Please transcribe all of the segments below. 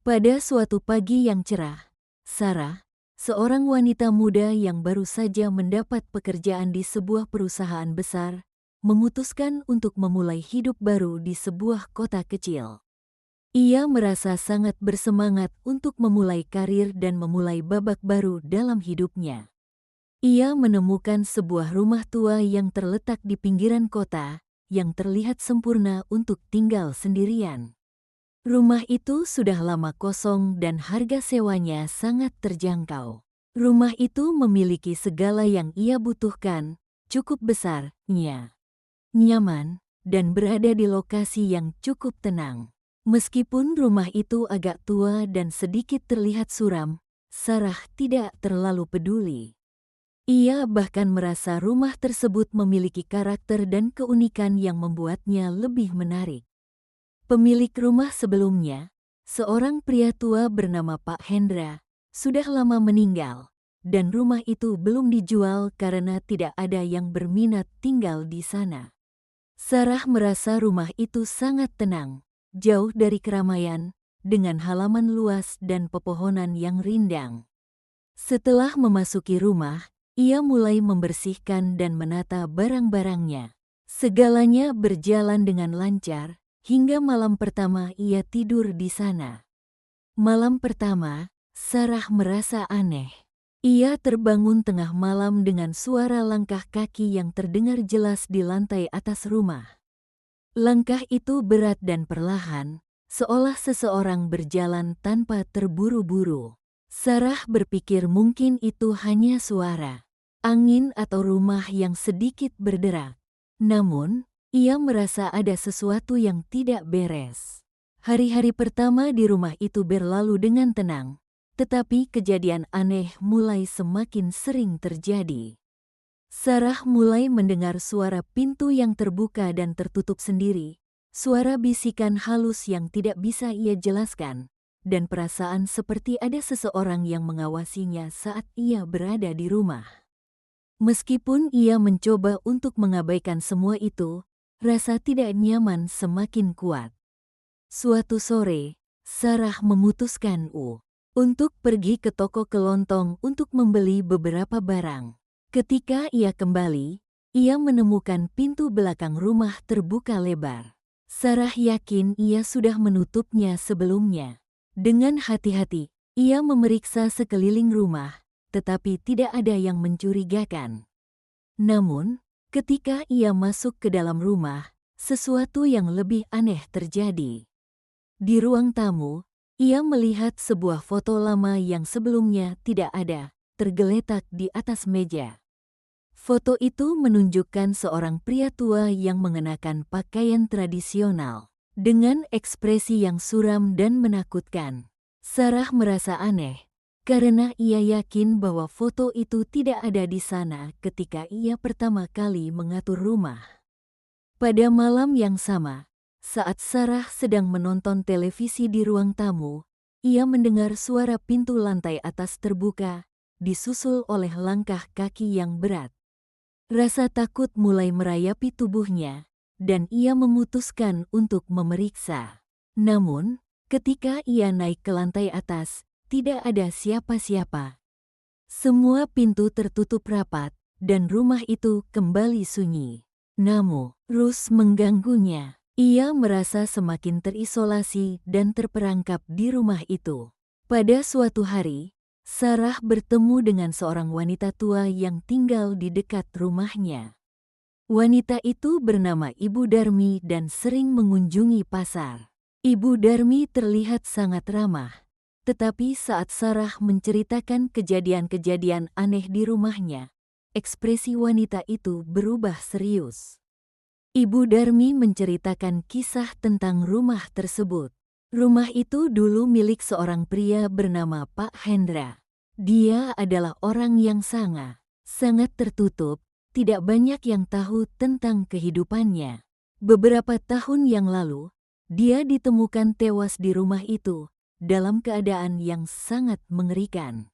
Pada suatu pagi yang cerah, Sarah, seorang wanita muda yang baru saja mendapat pekerjaan di sebuah perusahaan besar, memutuskan untuk memulai hidup baru di sebuah kota kecil. Ia merasa sangat bersemangat untuk memulai karir dan memulai babak baru dalam hidupnya. Ia menemukan sebuah rumah tua yang terletak di pinggiran kota, yang terlihat sempurna untuk tinggal sendirian. Rumah itu sudah lama kosong dan harga sewanya sangat terjangkau. Rumah itu memiliki segala yang ia butuhkan, cukup besar, nyaman, dan berada di lokasi yang cukup tenang. Meskipun rumah itu agak tua dan sedikit terlihat suram, Sarah tidak terlalu peduli. Ia bahkan merasa rumah tersebut memiliki karakter dan keunikan yang membuatnya lebih menarik. Pemilik rumah sebelumnya, seorang pria tua bernama Pak Hendra, sudah lama meninggal, dan rumah itu belum dijual karena tidak ada yang berminat tinggal di sana. Sarah merasa rumah itu sangat tenang, jauh dari keramaian, dengan halaman luas dan pepohonan yang rindang. Setelah memasuki rumah, ia mulai membersihkan dan menata barang-barangnya. Segalanya berjalan dengan lancar, hingga malam pertama ia tidur di sana. Malam pertama, Sarah merasa aneh. Ia terbangun tengah malam dengan suara langkah kaki yang terdengar jelas di lantai atas rumah. Langkah itu berat dan perlahan, seolah seseorang berjalan tanpa terburu-buru. Sarah berpikir mungkin itu hanya suara angin atau rumah yang sedikit berderak. Namun, ia merasa ada sesuatu yang tidak beres. Hari-hari pertama di rumah itu berlalu dengan tenang, tetapi kejadian aneh mulai semakin sering terjadi. Sarah mulai mendengar suara pintu yang terbuka dan tertutup sendiri, suara bisikan halus yang tidak bisa ia jelaskan, dan perasaan seperti ada seseorang yang mengawasinya saat ia berada di rumah. Meskipun ia mencoba untuk mengabaikan semua itu, rasa tidak nyaman semakin kuat. Suatu sore, Sarah memutuskan untuk pergi ke toko kelontong untuk membeli beberapa barang. Ketika ia kembali, ia menemukan pintu belakang rumah terbuka lebar. Sarah yakin ia sudah menutupnya sebelumnya. Dengan hati-hati, ia memeriksa sekeliling rumah, tetapi tidak ada yang mencurigakan. Namun, ketika ia masuk ke dalam rumah, sesuatu yang lebih aneh terjadi. Di ruang tamu, ia melihat sebuah foto lama yang sebelumnya tidak ada, tergeletak di atas meja. Foto itu menunjukkan seorang pria tua yang mengenakan pakaian tradisional, dengan ekspresi yang suram dan menakutkan. Sarah merasa aneh, karena ia yakin bahwa foto itu tidak ada di sana ketika ia pertama kali mengatur rumah. Pada malam yang sama, saat Sarah sedang menonton televisi di ruang tamu, ia mendengar suara pintu lantai atas terbuka, disusul oleh langkah kaki yang berat. Rasa takut mulai merayapi tubuhnya, dan ia memutuskan untuk memeriksa. Namun, ketika ia naik ke lantai atas, tidak ada siapa-siapa. Semua pintu tertutup rapat, dan rumah itu kembali sunyi. Namun, terus mengganggunya. Ia merasa semakin terisolasi dan terperangkap di rumah itu. Pada suatu hari, Sarah bertemu dengan seorang wanita tua yang tinggal di dekat rumahnya. Wanita itu bernama Ibu Darmi dan sering mengunjungi pasar. Ibu Darmi terlihat sangat ramah, tetapi saat Sarah menceritakan kejadian-kejadian aneh di rumahnya, ekspresi wanita itu berubah serius. Ibu Darmi menceritakan kisah tentang rumah tersebut. Rumah itu dulu milik seorang pria bernama Pak Hendra. Dia adalah orang yang sangat tertutup, tidak banyak yang tahu tentang kehidupannya. Beberapa tahun yang lalu, dia ditemukan tewas di rumah itu, dalam keadaan yang sangat mengerikan.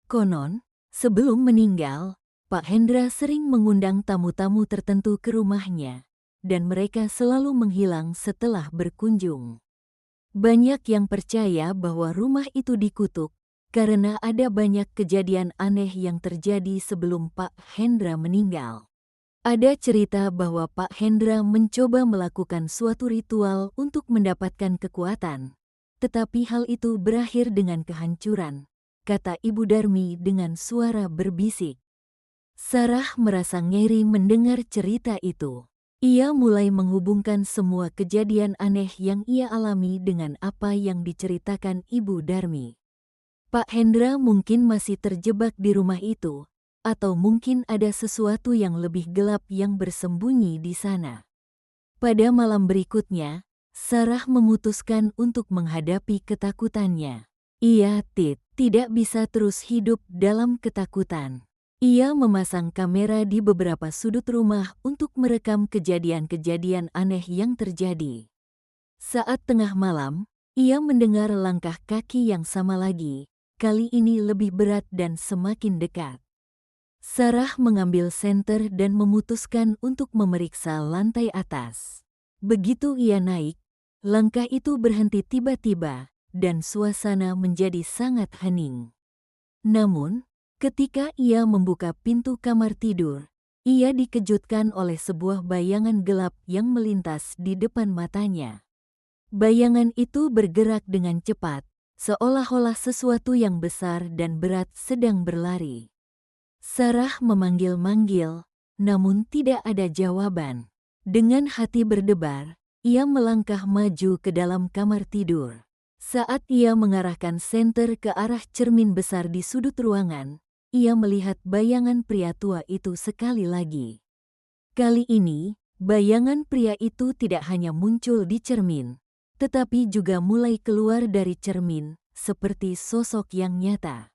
Konon, sebelum meninggal, Pak Hendra sering mengundang tamu-tamu tertentu ke rumahnya, dan mereka selalu menghilang setelah berkunjung. Banyak yang percaya bahwa rumah itu dikutuk karena ada banyak kejadian aneh yang terjadi sebelum Pak Hendra meninggal. Ada cerita bahwa Pak Hendra mencoba melakukan suatu ritual untuk mendapatkan kekuatan, tetapi hal itu berakhir dengan kehancuran, kata Ibu Darmi dengan suara berbisik. Sarah merasa ngeri mendengar cerita itu. Ia mulai menghubungkan semua kejadian aneh yang ia alami dengan apa yang diceritakan Ibu Darmi. Pak Hendra mungkin masih terjebak di rumah itu, atau mungkin ada sesuatu yang lebih gelap yang bersembunyi di sana. Pada malam berikutnya, Sarah memutuskan untuk menghadapi ketakutannya. Ia tidak bisa terus hidup dalam ketakutan. Ia memasang kamera di beberapa sudut rumah untuk merekam kejadian-kejadian aneh yang terjadi. Saat tengah malam, ia mendengar langkah kaki yang sama lagi, kali ini lebih berat dan semakin dekat. Sarah mengambil senter dan memutuskan untuk memeriksa lantai atas. Begitu ia naik, langkah itu berhenti tiba-tiba, dan suasana menjadi sangat hening. Namun, ketika ia membuka pintu kamar tidur, ia dikejutkan oleh sebuah bayangan gelap yang melintas di depan matanya. Bayangan itu bergerak dengan cepat, seolah-olah sesuatu yang besar dan berat sedang berlari. Sarah memanggil-manggil, namun tidak ada jawaban. Dengan hati berdebar, ia melangkah maju ke dalam kamar tidur. Saat ia mengarahkan senter ke arah cermin besar di sudut ruangan, ia melihat bayangan pria tua itu sekali lagi. Kali ini, bayangan pria itu tidak hanya muncul di cermin, tetapi juga mulai keluar dari cermin, seperti sosok yang nyata.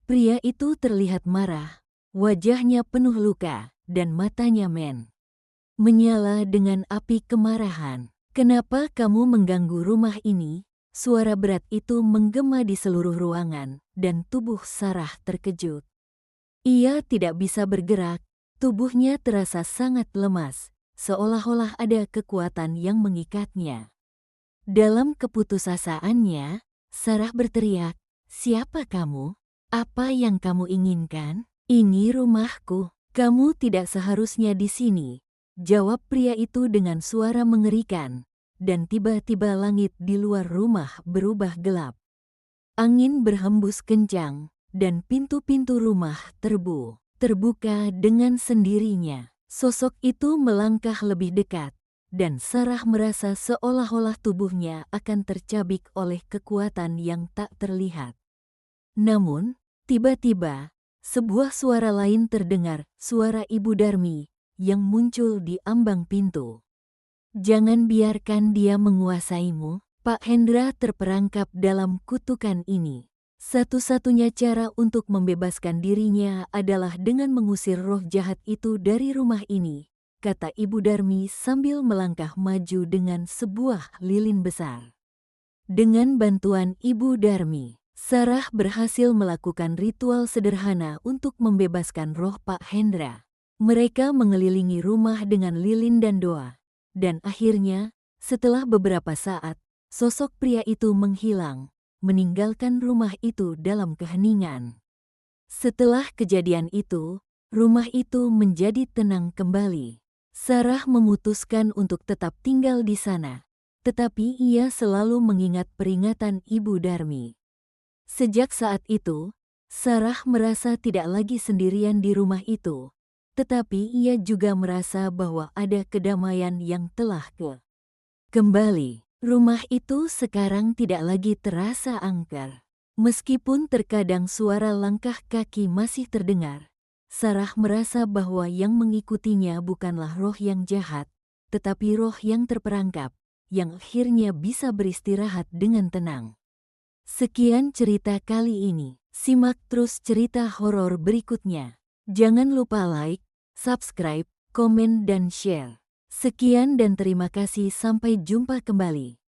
Pria itu terlihat marah, wajahnya penuh luka, dan matanya menyala dengan api kemarahan. "Kenapa kamu mengganggu rumah ini?" Suara berat itu menggema di seluruh ruangan, dan tubuh Sarah terkejut. Ia tidak bisa bergerak, tubuhnya terasa sangat lemas, seolah-olah ada kekuatan yang mengikatnya. Dalam keputusasaannya, Sarah berteriak, "Siapa kamu? Apa yang kamu inginkan? Ini rumahku. Kamu tidak seharusnya di sini," jawab pria itu dengan suara mengerikan. Dan tiba-tiba langit di luar rumah berubah gelap. Angin berhembus kencang, dan pintu-pintu rumah terbuka dengan sendirinya. Sosok itu melangkah lebih dekat, dan Sarah merasa seolah-olah tubuhnya akan tercabik oleh kekuatan yang tak terlihat. Namun, tiba-tiba, sebuah suara lain terdengar, suara Ibu Darmi, yang muncul di ambang pintu. "Jangan biarkan dia menguasaimu." Pak Hendra terperangkap dalam kutukan ini. Satu-satunya cara untuk membebaskan dirinya adalah dengan mengusir roh jahat itu dari rumah ini, kata Ibu Darmi sambil melangkah maju dengan sebuah lilin besar. Dengan bantuan Ibu Darmi, Sarah berhasil melakukan ritual sederhana untuk membebaskan roh Pak Hendra. Mereka mengelilingi rumah dengan lilin dan doa. Dan akhirnya, setelah beberapa saat, sosok pria itu menghilang, meninggalkan rumah itu dalam keheningan. Setelah kejadian itu, rumah itu menjadi tenang kembali. Sarah memutuskan untuk tetap tinggal di sana, tetapi ia selalu mengingat peringatan Ibu Darmi. Sejak saat itu, Sarah merasa tidak lagi sendirian di rumah itu. Tetapi ia juga merasa bahwa ada kedamaian yang telah kembali. Rumah itu sekarang tidak lagi terasa angker. Meskipun terkadang suara langkah kaki masih terdengar, Sarah merasa bahwa yang mengikutinya bukanlah roh yang jahat, tetapi roh yang terperangkap, yang akhirnya bisa beristirahat dengan tenang. Sekian cerita kali ini. Simak terus cerita horor berikutnya. Jangan lupa like, subscribe, komen, dan share. Sekian dan terima kasih, sampai jumpa kembali.